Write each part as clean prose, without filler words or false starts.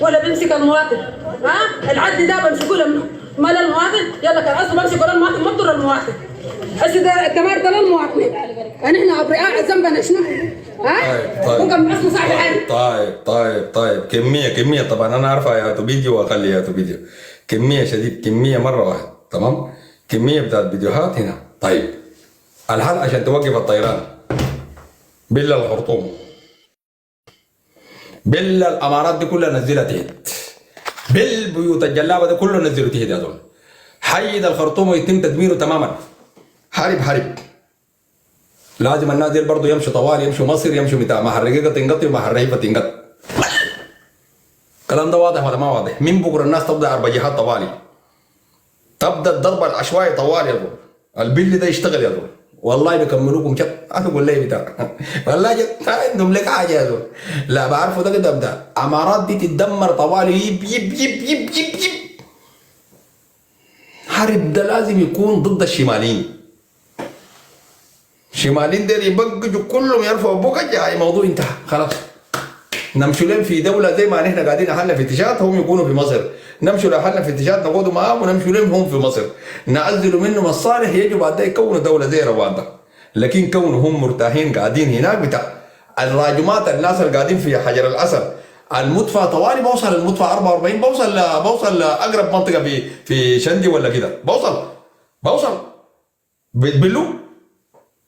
ولا بيمسك المواطن. ها العدل ده بمسكوه لما مال المواطن، يلا كان اصلا بمسك ولا المواطن ما بضر المواطن. هسه ده التمار ده للمواطنين، يعني احنا ابرياء ذنبنا شنو؟ ها؟ طيب ممكن اصلا صاحب حاجه. طيب كمية طبعا انا عارفها يا فيديو واخلي يا فيديو. كمية شديد، كمية مرة واحد، تمام؟ كمية بتاعت فيديوهات هنا. طيب الحل عشان توقف الطيران بالله الخرطوم، بالله الامارات دي كلها نزلها تحت، بالبيوت الجلابه دي كله نزلوا تحت يا زول. حي الخرطوم ويتم تدميره تماما. حرب لازم الناس دي برضه يمشوا طوال، يمشوا مصر، يمشوا بتاع محرقه تنقطع ومحرقه تنقطع. الكلام ده واضح ولا ما واضح؟ من بكره الناس تبدا اربجيحات طوالي، تبدا الضرب العشوائي طوالي يا زول. البل ده يشتغل يا زول، والله بيكملوكم شط. انا اقول لي بتاع والله جد ما عندهم لك حاجه يا زول. لا بعرفوا ده قدام ده امارات دي تتدمر طوالي. يب يب يب يب يب يب. حرب ده لازم يكون ضد الشماليين. الشماليين دول يبقجوا كلهم يرفعوا بقجة، هاي موضوع انتهى خلاص. نمشوا لهم في دوله زي ما نحن قاعدين اهلنا في اتجاهات هم يكونوا في مصر، نمشوا لاهلنا في اتجاهات نقعدوا معاهم ونمشوا لهم هم في مصر، نعزلوا منهم الصالح يجوا بعد ده يكونوا دوله زي رواندا. لكن كونوا هم مرتاحين قاعدين هناك بتاع الراجمات، الناس اللي قاعدين في حجر الاسد المدفع طوالي بوصل المدفع 44، بوصل لاقرب منطقه في شندي ولا كده، بوصل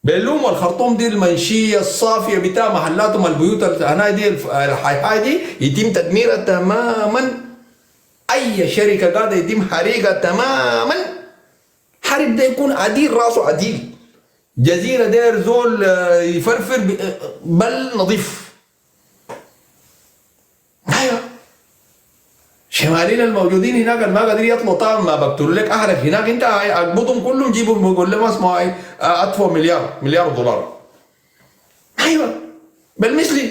بلوم والخرطوم دي المنشيه الصافيه بتاع محلاتهم البيوت هنا دي الحيحاء دي يتم تدميرها تماما. اي شركه قاعده يتم حريقها تماما. حرب ده يكون عديل راسه عديل. جزيره دير زول يفرفر بل نظيف. ايوه الشماليين الموجودين هناك ما قادرين يطلعوا طعم ما بقتلوا لك اهلك هناك، انت اقبضهم كلهم جيبهم يقول لهم اسمعوا ادفعوا مليار دولار. ايوه بالمثلي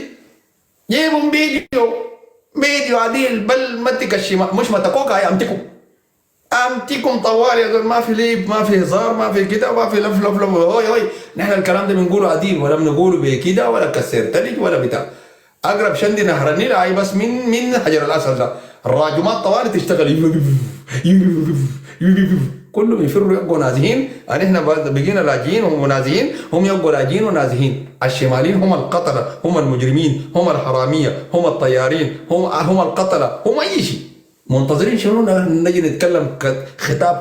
جيبهم فيديو عديل بل متك الشمال مش متكوك، هاي امتكم طوال يا زول. ما في ليب، ما في هزار، ما في كده، ما في لف هوي نحن الكلام ده بنقوله عديل ولا بنقوله بكده ولا كسر تلج ولا بتاع. اقرب شندي نهر النيل هاي بس من حجر الاسد ده الراجمات طوالي تشتغل كلهم يفروا يبقوا نازحين. احنا بقينا لاجئين وهم نازحين، هم يبقوا لاجئين ونازحين. الشماليين هم القتله، هم المجرمين، هم الحراميه، هم الطيارين، هم القتله، هم اي شيء. منتظرين شنو؟ نجي نتكلم خطاب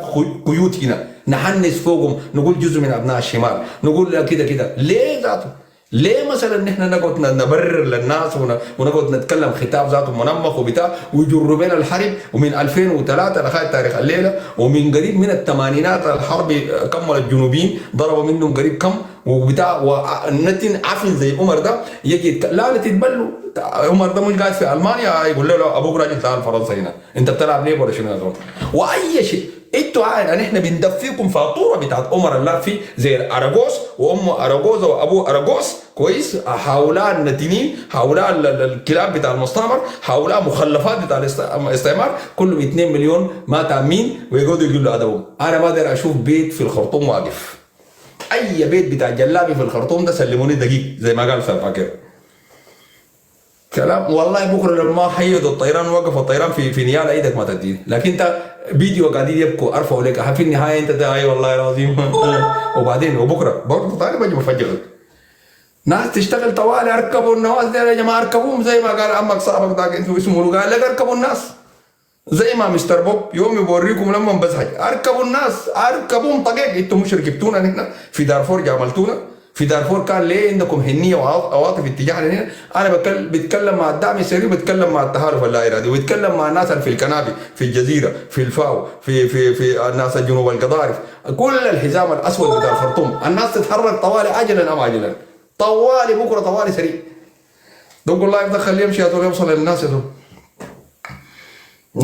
قيود هنا، نحنس فوقهم، نقول جزء من ابناء الشمال، نقول كده ليه ذاته؟ ليه مثلا نحن نقعد نبرر للناس ونقعد نتكلم خطاب ذاته منمق وبتاع ويجروا بين الحرب ومن 2003 لغايه تاريخ الليله ومن قريب من الثمانينات الحرب كمل الجنوبيين ضربوا منهم قريب كم وبتاع والنتن عفن زي عمر ده يجي لا تتبلوا. عمر ده مش قاعد في المانيا يقول له ابوك راجل تعال فرنسا هنا انت بتلعب ليه ولا شنو يا زلمه؟ واي شيء انتوا عارف ان احنا بندفيكم فاتوره بتاعت عمر اللافي زي اراجوس وامه اراجوز وابوه اراجوس كويس. هؤلاء النتنين، هؤلاء الكلاب بتاع المستعمر، هؤلاء مخلفات بتاع الاستعمار كلهم 2 مليون ما تامين ويقعدوا يقولوا ادبهم. انا ما اقدر اشوف بيت في الخرطوم واقف. اي بيت بتاع جلابي في الخرطوم ده سلموني دقيق زي ما قال فاكر كلام. والله بكره لما حيدوا الطيران وقفوا الطيران في نيال ايدك ما تديني. لكن انت فيديو قاعدين يبكوا ارفعوا لك في النهايه انت ده اي والله العظيم وبعدين وبكره برضه طالب اجي بفجرك. ناس تشتغل طوالي اركبوا النواس دي يا جماعه اركبوهم زي ما قال عمك صاحبك ده انتوا اسمه قال لك اركبوا الناس زي ما مستر بوب يوم يوريكم لما بزهج اركبوا الناس اركبوهم طقيق. انتوا مش ركبتونا نحن في دارفور عملتونا في دارفور كان ليه عندكم حنيه وعواطف اتجاهنا هنا. انا بتكلم مع الدعم السري وبتكلم مع التحالف اللا ارادي وبتكلم مع الناس في الكنابي في الجزيره في الفاو في الناس الجنوب القضارف كل الحزام الاسود بتاع الخرطوم. الناس تتحرك طوالي عجلا ام عاجلا طوالي بكره طوالي سريع. دوق الله يدخل يمشي يا يوصل للناس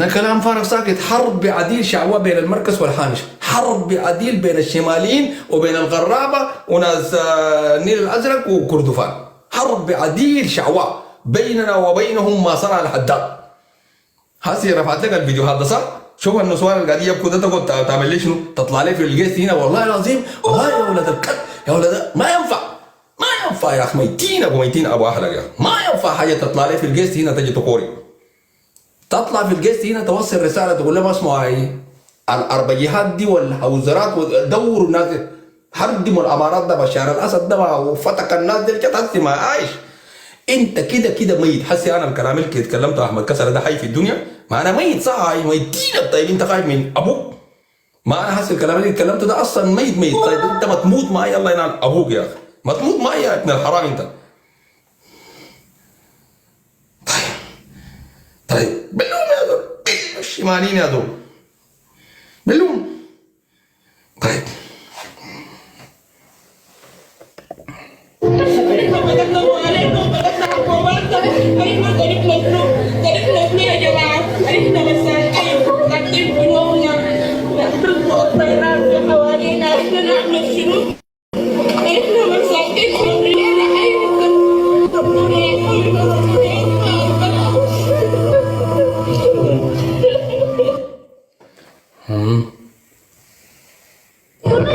يا كلام فارغ ساكت. حرب بعديل شعواء بين المركز والهامش، حرب بعديل بين الشماليين وبين الغرابه وناس النيل الازرق وكردفان، حرب بعديل شعواء بيننا وبينهم ما صنع الحداد. هسي رفعت لك الفيديوهات ده صح؟ شوف النسوان اللي قاعدين يبكوا ده تقعد تعمل لي شنو؟ تطلع لي في الجيست هنا والله العظيم والله يا ولد الكلب يا ولد ما ينفع يا اخي ميتين ابو ميتين ابو احلق يا ما ينفع حاجه تطلع لي في الجيست هنا تجي تقوري تطلع في الجيست هنا توصل رساله تقول لهم اسمعوا ايه الاربجيهات دي والحوزرات دوروا الناس دي. هردموا الامارات ده بشار الاسد ده وفتك الناس دي تحسي ما عايش. انت كده كده ميت. حسي انا الكلام اللي اتكلمته احمد كسر ده حي في الدنيا ما انا ميت صح ميتين. طيب انت خايف من ابوك؟ ما انا حاسس الكلام اللي اتكلمته ده اصلا ميت ميت. طيب انت ما تموت معي الله ينال ابوك يا اخي ما تموت معي يا ابن الحرام انت. طيب بلوم يا دول الشماليين يا دول بلوم. طيب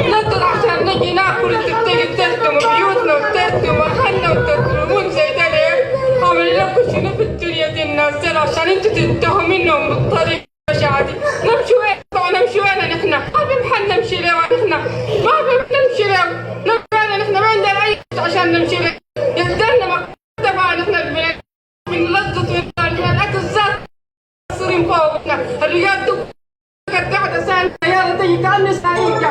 نطلع عشان نجي ناكل تبتدي تهدموا بيوتنا وتهدموا اهلنا وتظلمون زي ده ليه؟ عامل لكم شنو في الدنيا دي الناس دي عشان انتوا تنتهوا منهم بالطريقة البشعة دي. نمشي وين؟ نمشي وين نحن؟ ما في محل نمشي له نحن ما في نمشي له نمشي وين نحن ما عندنا أي عشان نمشي له. يهدرنا ما تبع نحن البلد من لذة من الأكل زاد صرين فوقنا الرجال دول قاعدة سنة يا ريت كأني سعيدة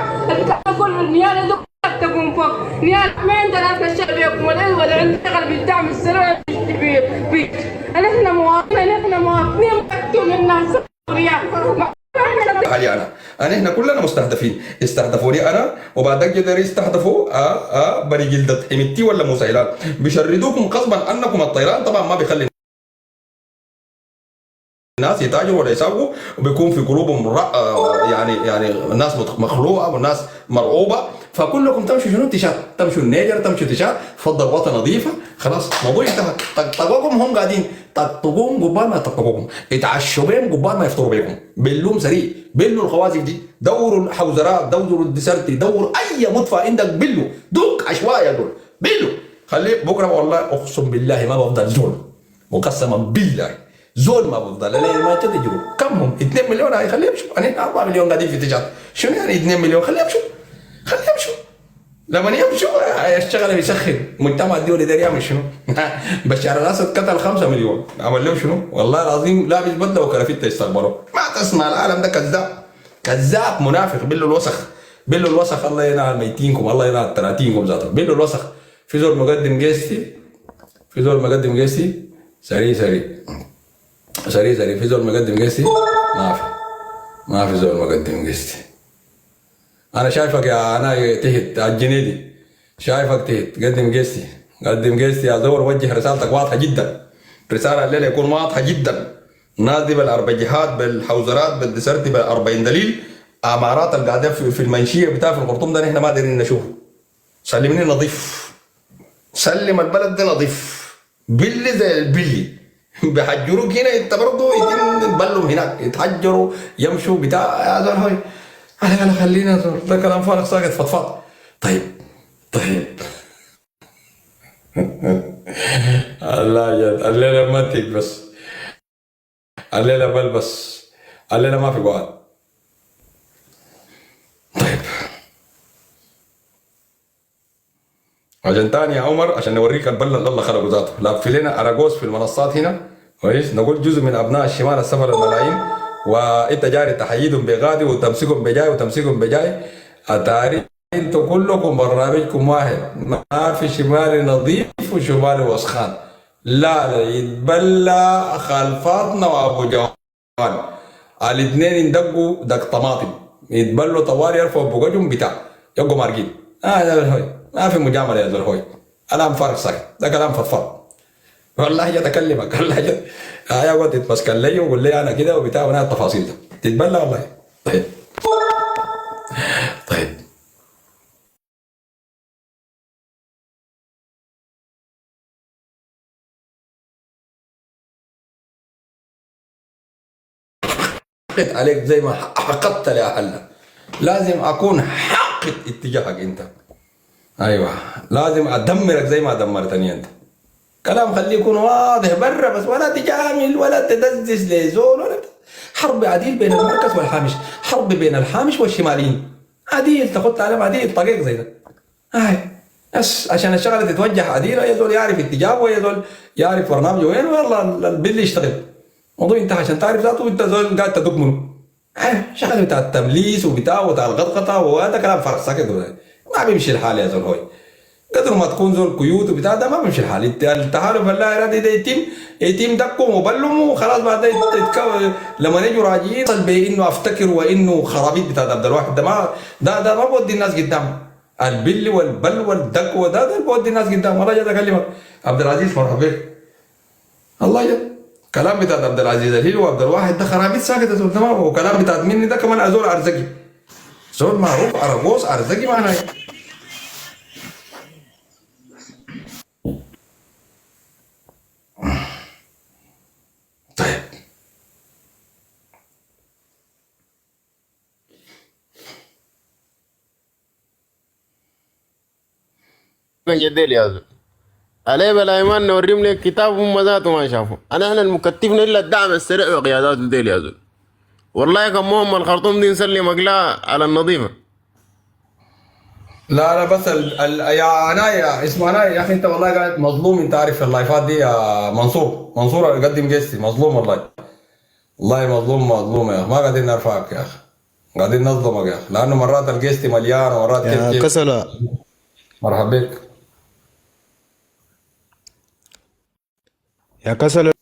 كل النيال دوك تقوم فوق نيال ما عندنا احنا الشعب يقوم ولا عندنا قلب الدعم السريع كبير بيت. نحن مواطنين مقتول الناس حالي انا احنا كلنا مستهدفين. استهدفوني انا وبعد كده يستهدفوا بني جلدة حميتي ولا مسيلان بيشردوكم غصبا انكم الطيران طبعا ما بيخلي الناس يتاجروا ولا يساووا وبيكون في قلوبهم يعني ناس مخلوقه والناس مرعوبه. فكلكم تمشوا شنو تشات تمشوا النيجر تمشوا تشات فضل وطن نظيفه خلاص موضوع انتهى. طقطقوكم هم قاعدين طقطقوهم قبال ما يطقطقوكم يتعشوا بهم قبال ما يفطروا بكم. بلوم سريع بلوا الخوازق دي دوروا الحوزرات دوروا الدسرتي دوروا اي مدفع عندك بلوا دوك عشوائي دول بلوا. خليه بكره والله اقسم بالله ما بفضل زول وقسما بالله زول ما بفضل ليه ما تدجروا. كم هم 2 مليون هاي خليهم يمشوا. انا 4 مليون قاعدين في تجارة شنو يعني 2 مليون خليهم يمشوا خليهم يمشوا. لما يمشوا يشتغل يسخن المجتمع الدولي ده يعمل شنو؟ بشار الاسد قتل 5 مليون عمل لهم شنو؟ والله العظيم لابس بدله وكرافته يستقبلوا. ما تسمع العالم ده كذاب كذاب منافق. بلوا الوسخ بلوا الوسخ الله ينال ميتينكم الله ينال تراتينكم ذاته. بلوا الوسخ. في زول مقدم جيستي سريع في زول مقدم جيستي ما في زول مقدم جيستي. انا شايفك يا انا تهت الجنيدي شايفك تهت قدم جيستي يا زور. وجه رسالتك واضحه جدا. رساله الليله يكون واضحه جدا. نادي بالاربجيهات بالحوزرات بالدسرتي بال40 دليل امارات القاعده في المنشيه بتاع في الخرطوم ده نحن ما قادرين نشوفه. سلمني نظيف سلم البلد ده نظيف بلي زي البلي بيحجروك هنا انت برضه يتبلوا هناك يتحجروا يمشوا بتاع يا زول هاي. انا خلينا ده كلام فارغ ساكت فضفاض. طيب الله جد الليله ما تيك بس الليله بلبس الليله ما في قعد. طيب عشان تاني يا عمر عشان نوريك البلد اللي الله خلقه ذاته. لف لنا اراجوز في المنصات هنا كويس. نقول جزء من ابناء الشمال السفر الملايين وانت جاري تحييدهم بغادي وتمسكهم بجاي وتمسكهم بجاي. اتاري انتوا كلكم برنامجكم واحد. ما في شمالي نظيف وشمالي وسخان. لا يتبلى خلفاتنا وابو جوان الاثنين يندقوا دق طماطم يتبلوا طوالي يرفعوا بوجههم بتاع يبقوا مارقين. ما في مجامله يا زلمه. كلام فارغ ساكت ده كلام فضفاض. والله جد اكلمك والله جد يا وقت تتمسكن لي وقول لي انا كده وبتاع وانا التفاصيل ده تتبلى والله. طيب عليك زي ما حقدت لأهلنا. لازم اكون حاقد اتجاهك انت. ايوه لازم ادمرك زي ما دمرتني انت. كلام خليه يكون واضح برا بس، ولا تجامل ولا تدزز لزول ولا حرب عديل بين المركز والحامش، حرب بين الحامش والشماليين. عديل تاخد عليهم عديل طقيق زي ده. بس عشان الشغله تتوجه عديل، يا زول يعرف اتجاهه ويا زول يعرف برنامجه وين، ويلا البل يشتغل. الموضوع انتهى عشان تعرف ذاته انت زول قاعد تدق منه. شغله بتاع التمليس وبتاع الغطغطه وهذا كلام فارغ ساكت، ما بيمشي الحال يا زول. هوي قدر ما تكون زول قيود وبتاع ده ما بيمشي الحال. التحالف اللا ارادي ده يتم دقهم وبلهم وخلاص. بعد لما يجوا راجعين بانه افتكر وانه خرابيط بتاع عبد الواحد ده ما بودي الناس قدام. البل والبل والدق وده بودي الناس قدام. والله جد اكلمك عبد العزيز مرحبا بك. الله جد كلام بتاع عبد العزيز الهيل وعبد الواحد ده خرابيط ساكت زول تمام. وكلام بتاع مني ده كمان ازول ارزقي، زول معروف ارجوز ارزقي معناه. طيب من جديل يا زول عليه بلا ايمان نوريهم لك كتاب هم ذاته ما شافوا. احنا المكتفنا الا الدعم السريع وقيادات ديل يا زول. والله كم مهم الخرطوم دي نسلم اقلاع على النظيفه. لا بس يا عناية اسمه عناية يا اخي، انت والله قاعد مظلوم. انت عارف اللايفات دي يا منصور يقدم جيستي مظلوم والله. والله مظلوم يا اخي، ما قاعدين نرفعك يا اخي، قاعدين نظلمك يا اخي، لانه مرات الجيستي مليان ومرات يا كيف كسلة. مرحبا بك يا كسلة.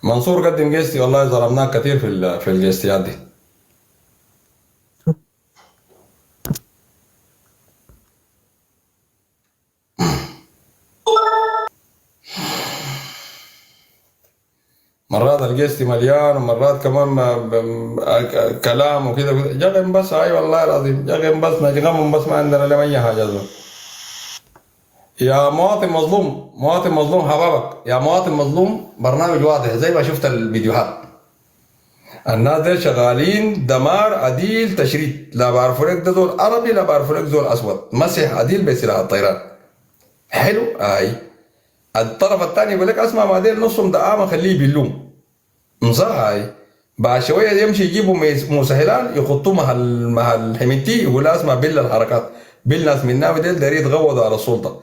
منصور قدم جيستي، والله ظلمناك كثير في الجيستيات دي. مرات الجيستي مليان ومرات كمان كلام وكذا جغم بس. اي والله العظيم جغم بس، نجغم بس، ما عندنا لهم اي حاجه زول. يا مواطن مظلوم حبابك يا مواطن مظلوم. برنامج واضح زي ما شفت الفيديوهات. الناس دي شغالين دمار عديل تشريد. لا بعرفوا لك ده زول عربي، لا بعرفوا لك زول اسود. مسح عديل بسلاح الطيران. حلو. الطرف الثاني يقول لك اسمع ما ديل نصهم دعامه خليه يبلوم. صح. بعد شويه يمشي يجيبوا مسهلان يخطوه مع الحميتي، يقول اسمع بل الحركات، بل ناس منا بديل داري يتغوضوا على السلطه.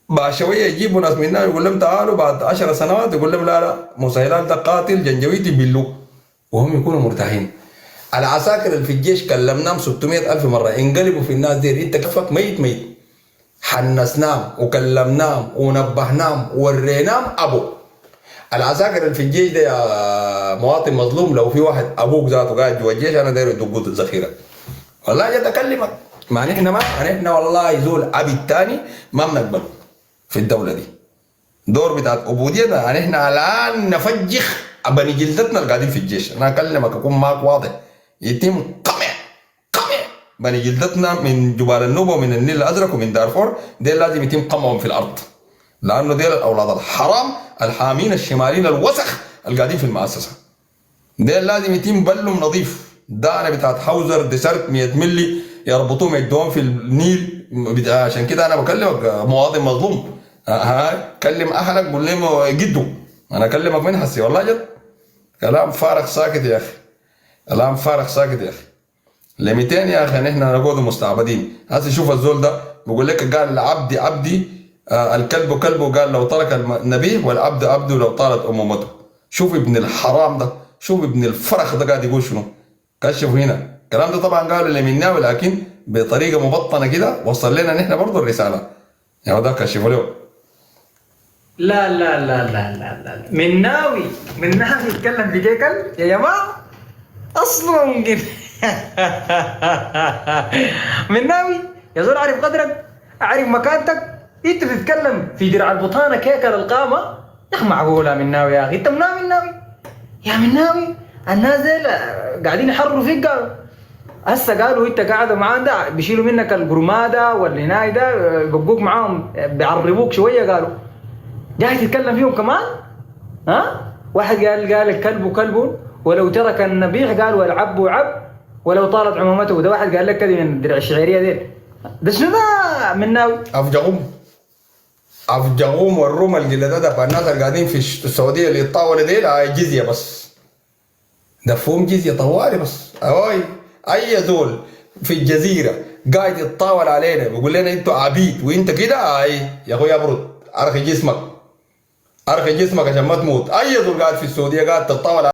بعد شويه يجيبوا ناس منا يقول لهم تعالوا بعد 10 سنوات يقول لهم لا مسهلان ده قاتل جنجويتي بلوه، وهم يكونوا مرتاحين. العساكر اللي في الجيش كلمناهم 600,000 مره انقلبوا في الناس دي. انت كفك ميت حنسناهم وكلمناهم ونبهناهم ووريناهم ابو. العساكر اللي في الجيش ده يا مواطن مظلوم، لو في واحد ابوك ذاته قاعد جوا الجيش انا داير يدقوا الذخيره. والله جد اكلمك، ما نحن والله زول عبيد تاني ما بنقبله في الدوله دي. دور بتاعت عبوديتنا نحن الان نفجخ بني جلدتنا اللي قاعدين في الجيش. انا اكلمك اكون معك واضح، يتم قمع بني جلدتنا من جبال النوبه ومن النيل الازرق ومن دارفور. ديل لازم يتم قمعهم في الارض، لانه ديل الاولاد الحرام الحامين الشماليين الوسخ اللي قاعدين في المؤسسه. ديل لازم يتم بلهم نظيف. دانه بتاعت حوزر ديسرت 100 ملي يربطوهم يدوهم في النيل. عشان كده انا بكلمك مواطن مظلوم. كلم اهلك قول لهم جدوا. انا اكلمك من حسي والله جد. كلام فارغ ساكت يا اخي، كلام فارغ ساكت يا اخي. ل 200 يا اخي نحن نقعد مستعبدين. هسه شوف الزول ده بقول لك قال عبدي الكلب كلبه، قال لو ترك النبي والعبد عبده لو طالت امومته. شوف ابن الحرام ده، شوف ابن الفرخ ده قاعد يقول شنو. كشفوا هنا الكلام ده طبعا قالوا لمناوي، لكن بطريقه مبطنه كده وصل لنا نحن برضه الرساله. يا ده كشفوا له. لا لا لا لا لا لا مناوي يتكلم في جيكل يا جماعه اصلا ممكن. مناوي يا زول عارف قدرك، عارف مكانتك. انت تتكلم في درع البطانه كيكل القامه يا اخي. معقوله مناوي يا اخي؟ انت مناوي يا مناوي. الناس دي قاعدين يحرروا فيك. قالوا هسه قالوا انت قاعد معاهم ده بيشيلوا منك القرماده والهناي ده يبقوك معاهم بيعربوك شويه. قالوا جاي تتكلم فيهم كمان. واحد قال الكلب كلب ولو ترك النبيح، قال والعب عب ولو طالت عمومته. ده واحد قال لك كذا من الدرع الشعريه دي. ده شنو ده مناوي؟ افجعهم افجعوهم والروم الجلدات الناس اللي قاعدين في السعوديه اللي يتطاولوا ديل جزيه بس. دفهم جزيه طوالي بس. اي زول في الجزيره قاعد يتطاول علينا بيقول لنا انتوا عبيد وانت كده يا اخويا ابرد ارخي جسمك عشان ما تموت. اي زول قاعد في السعوديه قاعد تتطاول